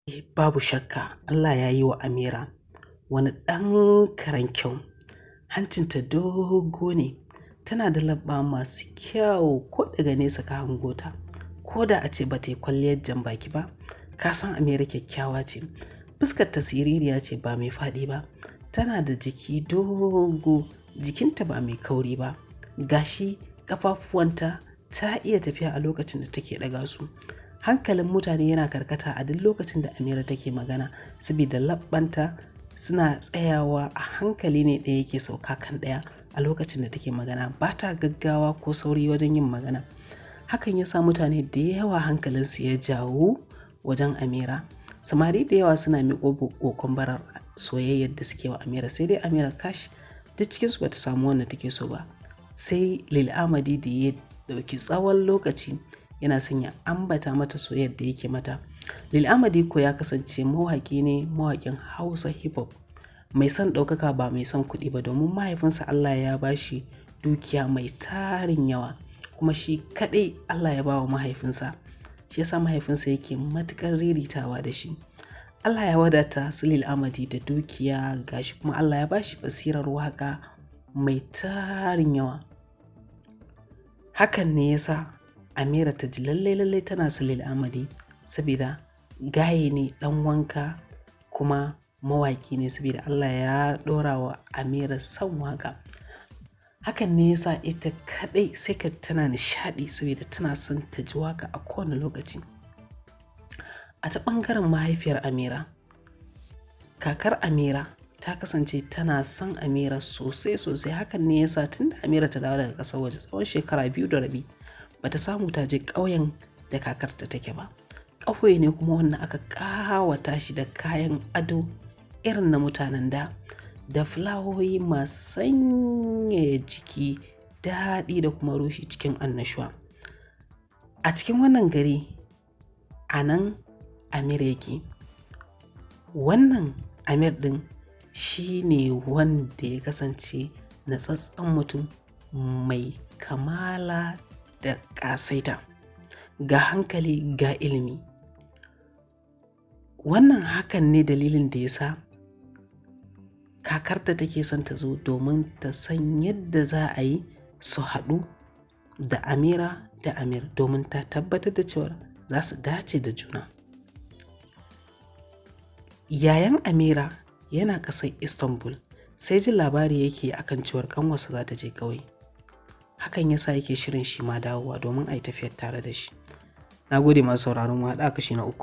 Babu shakka Allah ya yi wa Amira wani ɗan karen kyau. Hancinta dogo ne, tana da leɓɓa masu kyau ko daga nesa ka hango ta. Ko da a ce ba ta yi kwalliyar jan baki ba, ka san Amira kyakkyawa ce. Fuskarta siririya ce ba mai faɗi ba. Tana da jiki dogo, jikinta ba mai kauri ba. Gashi ƙafafuwanta ta iya tafiya a lokacin da take ɗaga su. Hankalin mutane yana karkata a duk lokacin da Amira take magana, saboda labbanta suna tsayawa a hankali ne ɗaya yake sauka kan ɗaya a lokacin da take magana. Ba ta gaggawa ko sauri wajen yin magana. Hakan ya sa mutane da yawa hankalinsu ya jawo wajen Amira. Samari da yawa suna miƙo ƙoƙon barar soyayyar da suke wa Amira, sai dai Amira kash duk cikinsu ba ta samu wanda take so ba. Sai Lil Amadi da ya ɗauki tsawon lokaci yana son ya ambata mata soyayyar da yake mata. Lil Amadi ko ya kasance mawaƙi ne, mawaƙin Hausa hip hop, mai son ɗaukaka ba mai son kuɗi ba, domin mahaifinsa Allah ya ba shi dukiya mai tarin yawa, kuma shi kaɗai Allah ya ba wa mahaifinsa. Shi yasa mahaifinsa yake matuƙar riritawa da shi. Allah ya wadata su Lil Amadi da dukiya, gashi kuma Allah ya ba shi basirar waƙa mai tarin yawa. Hakan ne yasa Amira ta ji lallai tana son Lil Amadi, saboda gaye ne ɗan wanka kuma mawaƙi ne, saboda Allah ya ɗora wa Amira son waƙa. Hakan ne yasa ita kaɗai sai ka tana nishaɗi saboda tana son ta ji waƙa a kowane lokaci. A ta ɓangaren mahaifiyar Amira, kakar Amira ta kasance tana son Amira sosai. Hakan ne yasa tun da Amira ta dawo daga ƙasar waje tsawon shekara 2 da rabi, bata samu ta je ƙauyen da kakarta take ba. Ƙauye ne kuma wannan aka ƙawata shi da kayan ado irin na mutanen da fulawoyi masu sanyaya jiki, daɗi da kuma ruhi cikin annashuwa. A cikin wannan gari, a nan Amir yake. Wannan Amir ɗin shi ne wanda ya kasance natsatsen mutum mai kamala da ƙasaita, ga hankali ga ilimi. Wannan hakan ne dalilin da ya sa kakarta take son ta zo domin ta san yadda za a yi su haɗu da Amira da Amir, domin ta tabbatar da cewa za su dace da juna. Yayan Amira yana ƙasar Istanbul, sai jin labari yake akan cewar ƙanwarsa za ta je ƙauye. Hakan yasa yake shirin shi ma dawowa domin a yi tafiyar tare da shi. Na gode masu sauraron mu, haɗa kashi na 3.